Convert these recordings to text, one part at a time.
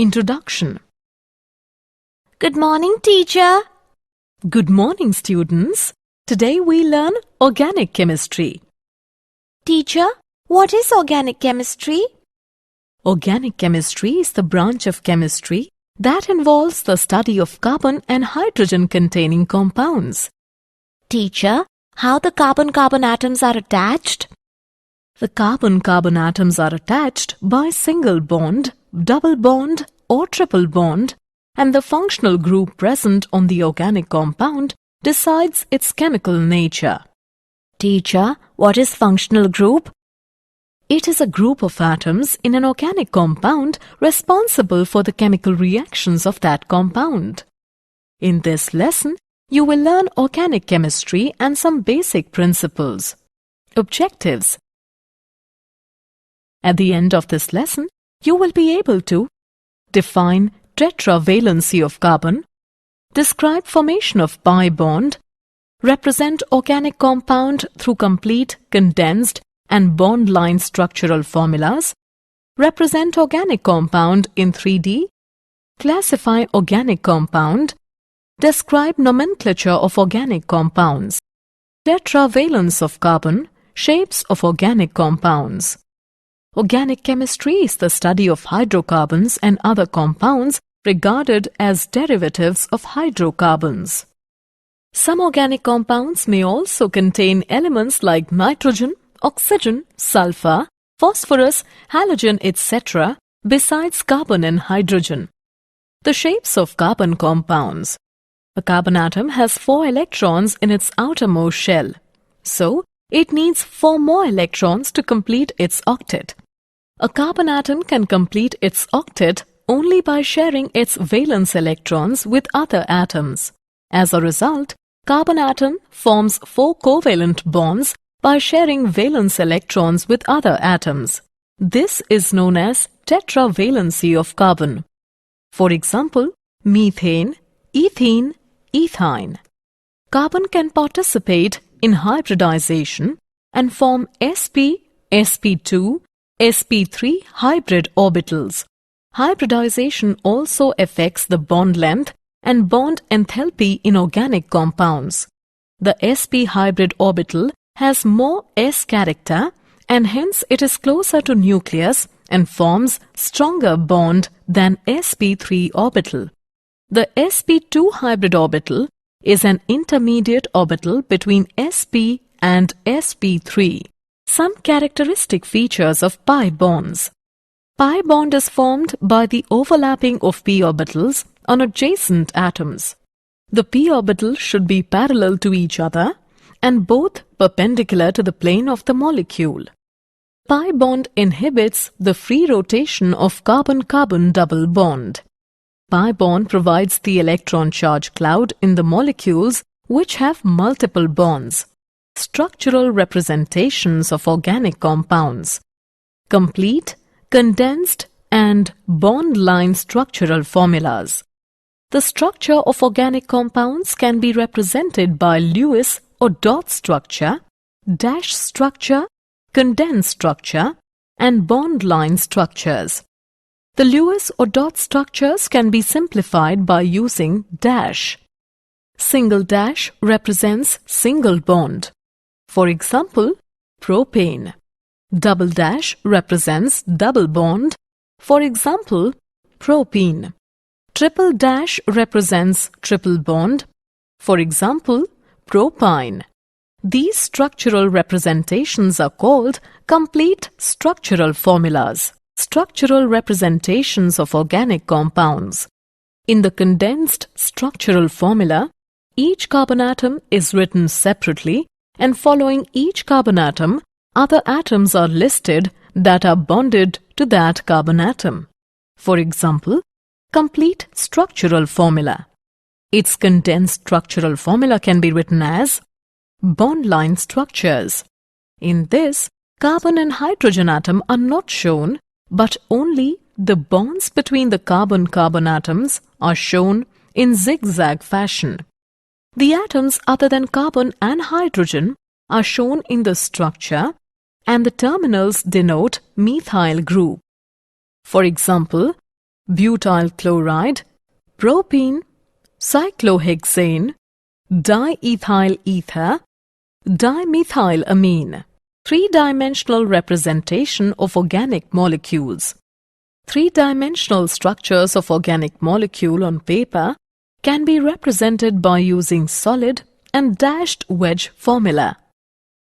Introduction. Good morning, teacher. Good morning, students. Today we learn organic chemistry. Teacher, what is organic chemistry? Organic chemistry is the branch of chemistry that involves the study of carbon and hydrogen containing compounds. Teacher, how the carbon-carbon atoms are attached? The carbon-carbon atoms are attached by single bond, double bond or triple bond, and the functional group present on the organic compound decides its chemical nature. Teacher, what is functional group? It is a group of atoms in an organic compound responsible for the chemical reactions of that compound. In this lesson, you will learn organic chemistry and some basic principles. Objectives. At the end of this lesson, you will be able to define tetravalency of carbon, describe formation of pi bond, represent organic compound through complete, condensed and bond line structural formulas, represent organic compound in 3D, classify organic compound, describe nomenclature of organic compounds, tetravalence of carbon, shapes of organic compounds. Organic chemistry is the study of hydrocarbons and other compounds regarded as derivatives of hydrocarbons. Some organic compounds may also contain elements like nitrogen, oxygen, sulfur, phosphorus, halogen, etc. besides carbon and hydrogen. The shapes of carbon compounds. A carbon atom has 4 electrons in its outermost shell. So, it needs 4 more electrons to complete its octet. A carbon atom can complete its octet only by sharing its valence electrons with other atoms. As a result, carbon atom forms 4 covalent bonds by sharing valence electrons with other atoms. This is known as tetravalency of carbon. For example, methane, ethene, ethine. Carbon can participate in hybridization and form sp, sp2, sp3 hybrid orbitals. Hybridization also affects the bond length and bond enthalpy in organic compounds. The sp hybrid orbital has more s character and hence it is closer to nucleus and forms stronger bond than sp3 orbital. The sp2 hybrid orbital is an intermediate orbital between sp and sp3. Some characteristic features of pi bonds. Pi bond is formed by the overlapping of p orbitals on adjacent atoms. The p orbital should be parallel to each other and both perpendicular to the plane of the molecule. Pi bond inhibits the free rotation of carbon-carbon double bond. Pi bond provides the electron charge cloud in the molecules which have multiple bonds. Structural representations of organic compounds. Complete, condensed and bond line structural formulas. The structure of organic compounds can be represented by Lewis or dot structure, dash structure, condensed structure and bond line structures. The Lewis or dot structures can be simplified by using dash. Single dash represents single bond. For example, propane. Double dash represents double bond. For example, propene. Triple dash represents triple bond. For example, propyne. These structural representations are called complete structural formulas. Structural representations of organic compounds. In the condensed structural formula, each carbon atom is written separately and following each carbon atom, other atoms are listed that are bonded to that carbon atom. For example, complete structural formula. Its condensed structural formula can be written as bond line structures. In this, carbon and hydrogen atom are not shown, but only the bonds between the carbon-carbon atoms are shown in zigzag fashion. The atoms other than carbon and hydrogen are shown in the structure and the terminals denote methyl group. For example, butyl chloride, propene, cyclohexane, diethyl ether, dimethylamine. Three-dimensional representation of organic molecules. Three-dimensional structures of organic molecule on paper can be represented by using solid and dashed wedge formula.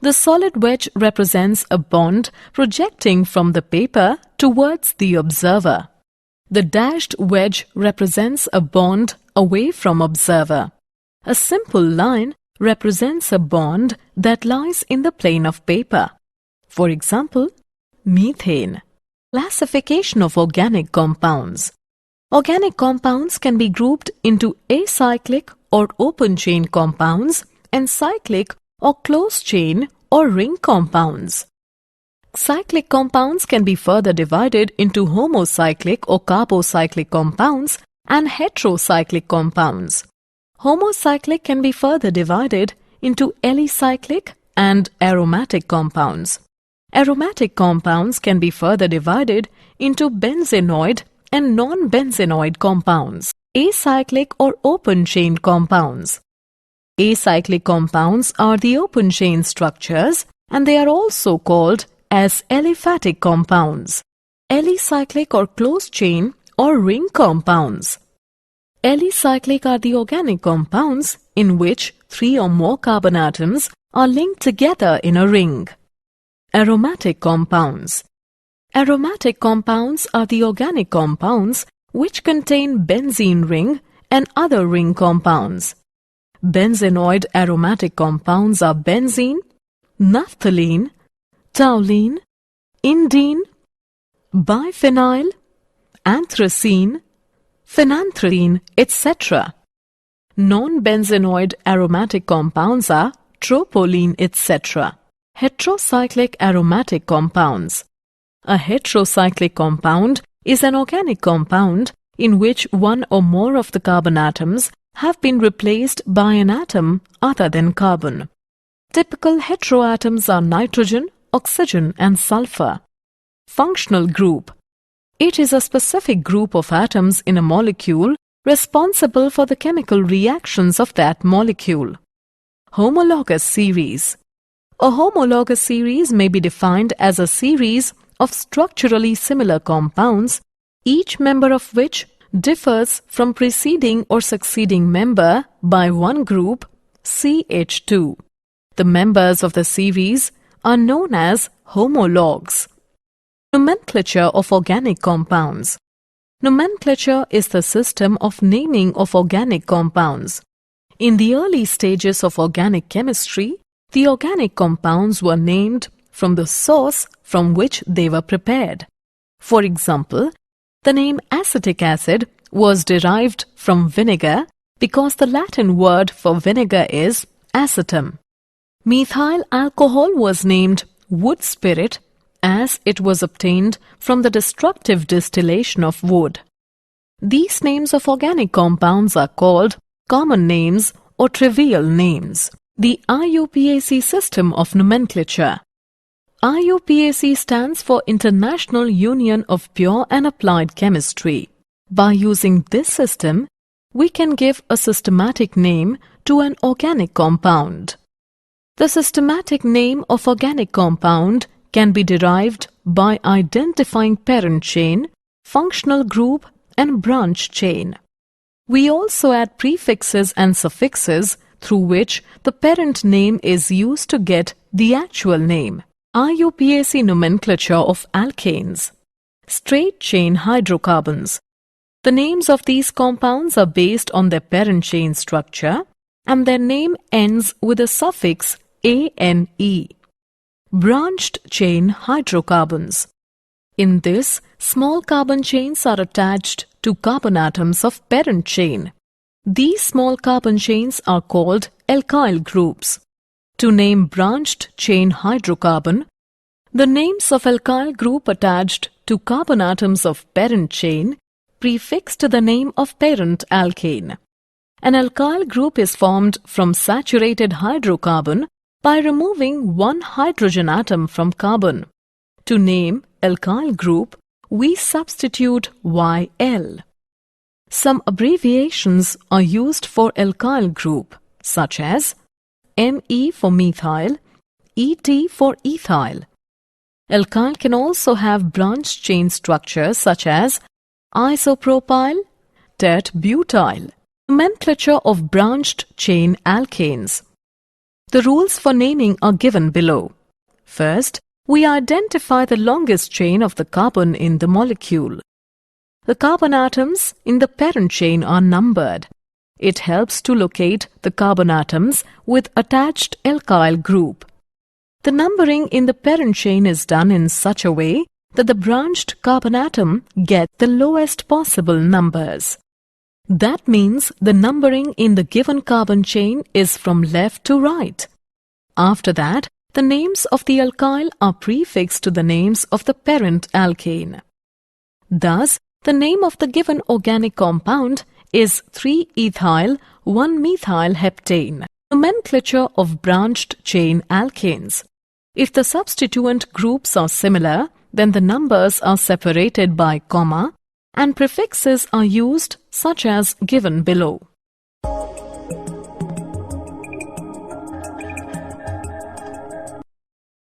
The solid wedge represents a bond projecting from the paper towards the observer. The dashed wedge represents a bond away from observer. A simple line represents a bond that lies in the plane of paper. For example, methane. Classification of organic compounds. Organic compounds can be grouped into acyclic or open chain compounds and cyclic or closed chain or ring compounds. Cyclic compounds can be further divided into homocyclic or carbocyclic compounds and heterocyclic compounds. Homocyclic can be further divided into alicyclic and aromatic compounds. Aromatic compounds can be further divided into benzenoid and non-benzenoid compounds. Acyclic or open chain compounds. Acyclic compounds are the open chain structures and they are also called as aliphatic compounds. Alicyclic or closed chain or ring compounds. Alicyclic are the organic compounds in which 3 or more carbon atoms are linked together in a ring. Aromatic compounds. Aromatic compounds are the organic compounds which contain benzene ring and other ring compounds. Benzenoid aromatic compounds are benzene, naphthalene, toluene, indene, biphenyl, anthracene, phenanthrene, etc. Non-benzenoid aromatic compounds are tropylene, etc. Heterocyclic aromatic compounds. A heterocyclic compound is an organic compound in which one or more of the carbon atoms have been replaced by an atom other than carbon. Typical heteroatoms are nitrogen, oxygen and sulfur. Functional group. It is a specific group of atoms in a molecule responsible for the chemical reactions of that molecule. Homologous series. A homologous series may be defined as a series of structurally similar compounds, each member of which differs from preceding or succeeding member by one group, CH2. The members of the series are known as homologs. Nomenclature of organic compounds. Nomenclature is the system of naming of organic compounds. In the early stages of organic chemistry, the organic compounds were named from the source from which they were prepared. For example, the name acetic acid was derived from vinegar because the Latin word for vinegar is acetum. Methyl alcohol was named wood spirit as it was obtained from the destructive distillation of wood. These names of organic compounds are called common names or trivial names. The IUPAC system of nomenclature. IUPAC stands for International Union of Pure and Applied Chemistry. By using this system, we can give a systematic name to an organic compound. The systematic name of organic compound can be derived by identifying parent chain, functional group and branch chain. We also add prefixes and suffixes through which the parent name is used to get the actual name. IUPAC nomenclature of alkanes. Straight chain hydrocarbons. The names of these compounds are based on their parent chain structure and their name ends with a suffix ANE. Branched chain hydrocarbons. In this, small carbon chains are attached to carbon atoms of parent chain. These small carbon chains are called alkyl groups. To name branched chain hydrocarbon, the names of alkyl group attached to carbon atoms of parent chain prefix to the name of parent alkane. An alkyl group is formed from saturated hydrocarbon by removing one hydrogen atom from carbon. To name alkyl group, we substitute YL. Some abbreviations are used for alkyl group, such as Me for methyl, Et for ethyl. Alkyl can also have branched chain structures such as isopropyl, tert-butyl. Nomenclature of branched chain alkanes. The rules for naming are given below. First, we identify the longest chain of the carbon in the molecule. The carbon atoms in the parent chain are numbered. It helps to locate the carbon atoms with attached alkyl group. The numbering in the parent chain is done in such a way that the branched carbon atom gets the lowest possible numbers. That means the numbering in the given carbon chain is from left to right. After that, the names of the alkyl are prefixed to the names of the parent alkane. Thus, the name of the given organic compound is 3-ethyl 1-methyl heptane. Nomenclature of branched chain alkanes. If the substituent groups are similar, then the numbers are separated by comma and prefixes are used such as given below.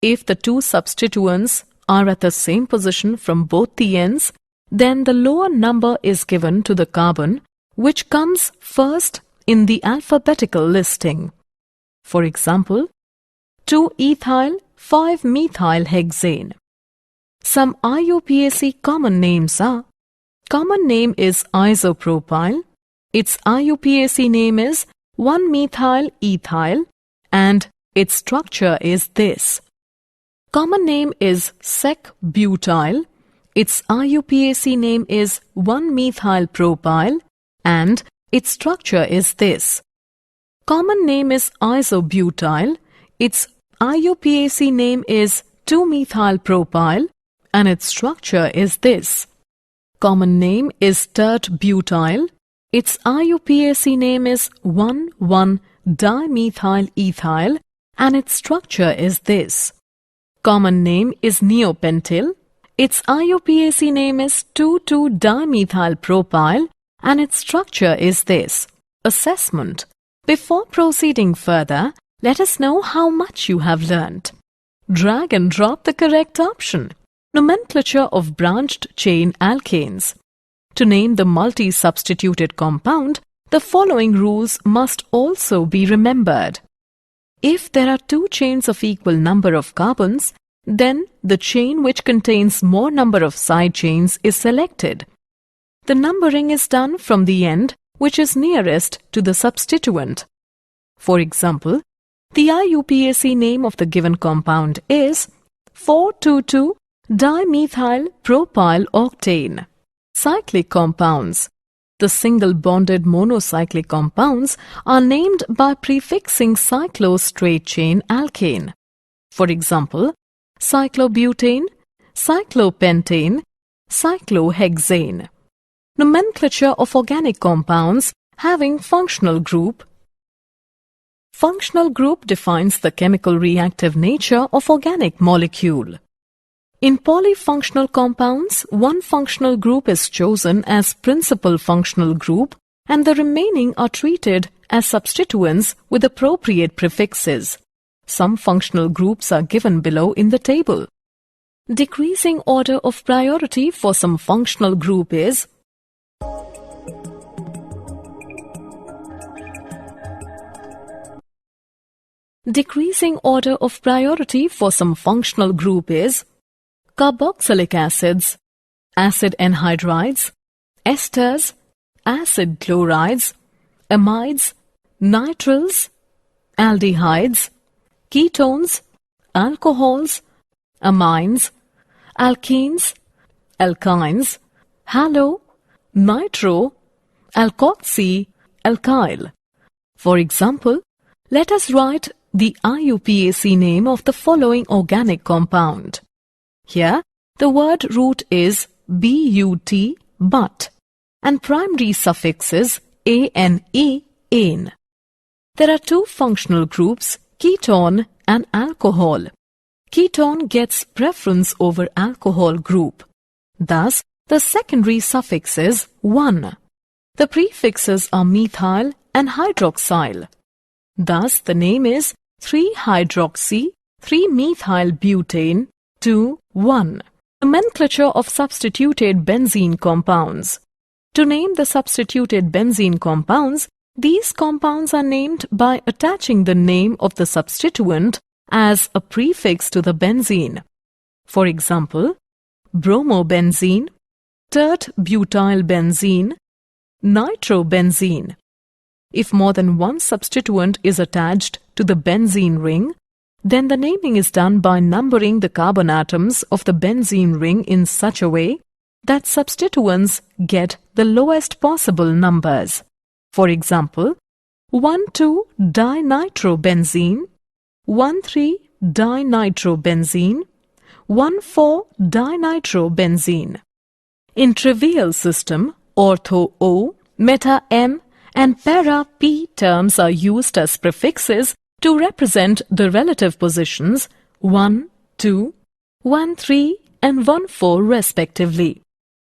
If the two substituents are at the same position from both the ends, then the lower number is given to the carbon which comes first in the alphabetical listing. For example, 2-ethyl 5-methyl hexane. Some IUPAC common names are: common name is isopropyl, its IUPAC name is 1-methyl ethyl, and its structure is this. Common name is sec-butyl, its IUPAC name is 1-methyl propyl, and its structure is this. Common name is isobutyl, its IUPAC name is 2-methyl propyl, and its structure is this. Common name is tert-butyl, its IUPAC name is 1,1-dimethyl ethyl, and its structure is this. Common name is neopentyl, its IUPAC name is 2,2-dimethyl propyl, and its structure is this. Assessment. Before proceeding further, let us know how much you have learnt. Drag and drop the correct option. Nomenclature of branched chain alkanes. To name the multi-substituted compound, the following rules must also be remembered. If there are two chains of equal number of carbons, then the chain which contains more number of side chains is selected. The numbering is done from the end which is nearest to the substituent. For example, the IUPAC name of the given compound is 4,2,2-dimethyl propyl octane. Cyclic compounds. The single-bonded monocyclic compounds are named by prefixing cyclo-straight chain alkane. For example, cyclobutane, cyclopentane, cyclohexane. Nomenclature of organic compounds having functional group. Functional group defines the chemical reactive nature of organic molecule. In polyfunctional compounds, one functional group is chosen as principal functional group and the remaining are treated as substituents with appropriate prefixes. Some functional groups are given below in the table. Decreasing order of priority for some functional group is Decreasing order of priority for some functional group is carboxylic acids, acid anhydrides, esters, acid chlorides, amides, nitriles, aldehydes, ketones, alcohols, amines, alkenes, alkynes, halo, nitro, alkoxy, alkyl. For example, let us write the IUPAC name of the following organic compound. Here, the word root is but, but, and primary suffix is ane, ane. There are two functional groups, ketone and alcohol. Ketone gets preference over alcohol group. Thus, the secondary suffix is 1. The prefixes are methyl and hydroxyl. Thus, the name is 3-hydroxy, 3-methyl-butane, 2,1. Nomenclature of substituted benzene compounds. To name the substituted benzene compounds, these compounds are named by attaching the name of the substituent as a prefix to the benzene. For example, bromobenzene, tert-butylbenzene, nitrobenzene. If more than one substituent is attached to the benzene ring, then the naming is done by numbering the carbon atoms of the benzene ring in such a way that substituents get the lowest possible numbers. For example, 1,2-dinitrobenzene, 1,3-dinitrobenzene, 1,4-dinitrobenzene. In trivial system, ortho O, meta M, and para P terms are used as prefixes to represent the relative positions 1, 2, 1, 3, and 1, 4 respectively.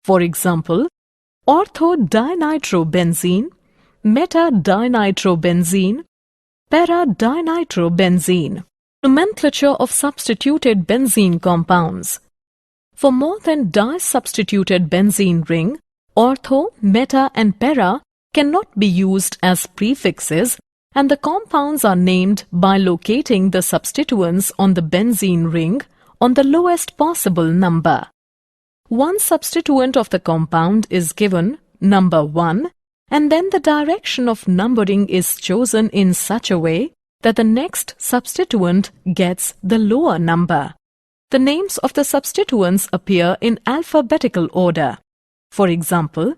For example, ortho-dinitrobenzene, meta-dinitrobenzene, para-dinitrobenzene. Nomenclature of substituted benzene compounds. For more than di-substituted benzene ring, ortho, meta, and para cannot be used as prefixes, and the compounds are named by locating the substituents on the benzene ring on the lowest possible number. One substituent of the compound is given number 1, and then the direction of numbering is chosen in such a way that the next substituent gets the lower number. The names of the substituents appear in alphabetical order. For example,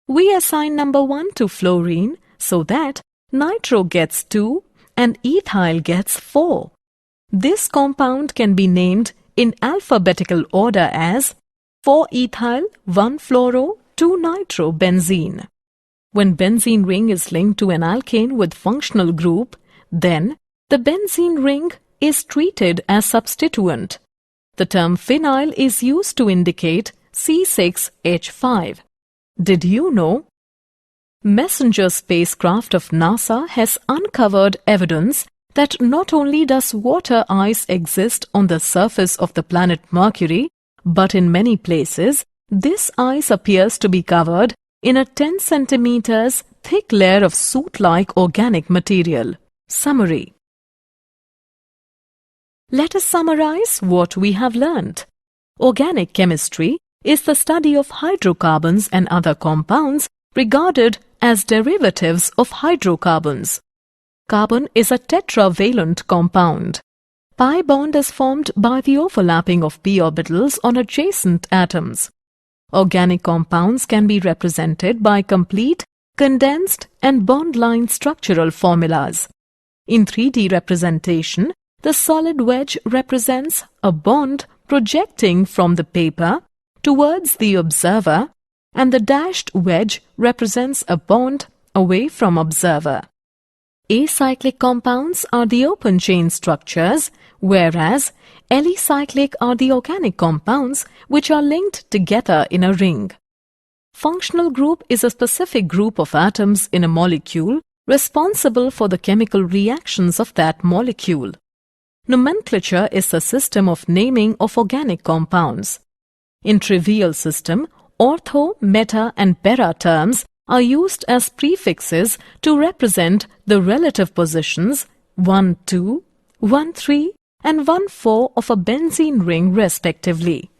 we assign number 1 to fluorine so that nitro gets 2 and ethyl gets 4. This compound can be named in alphabetical order as 4-ethyl, 1-fluoro, 2-nitrobenzene. When benzene ring is linked to an alkane with functional group, then the benzene ring is treated as substituent. The term phenyl is used to indicate C6H5. Did you know? Messenger spacecraft of NASA has uncovered evidence that not only does water ice exist on the surface of the planet Mercury, but in many places, this ice appears to be covered in a 10 centimeters thick layer of soot-like organic material. Summary. Let us summarize what we have learnt. Organic chemistry is the study of hydrocarbons and other compounds regarded as derivatives of hydrocarbons. Carbon is a tetravalent compound. Pi bond is formed by the overlapping of p orbitals on adjacent atoms. Organic compounds can be represented by complete, condensed, and bond-line structural formulas. In 3D representation, the solid wedge represents a bond projecting from the paper towards the observer, and the dashed wedge represents a bond away from observer. Acyclic compounds are the open chain structures, whereas alicyclic are the organic compounds which are linked together in a ring. Functional group is a specific group of atoms in a molecule responsible for the chemical reactions of that molecule. Nomenclature is the system of naming of organic compounds. In trivial system, ortho, meta, and para terms are used as prefixes to represent the relative positions 1, 2, 1, 3, and 1, 4 of a benzene ring respectively.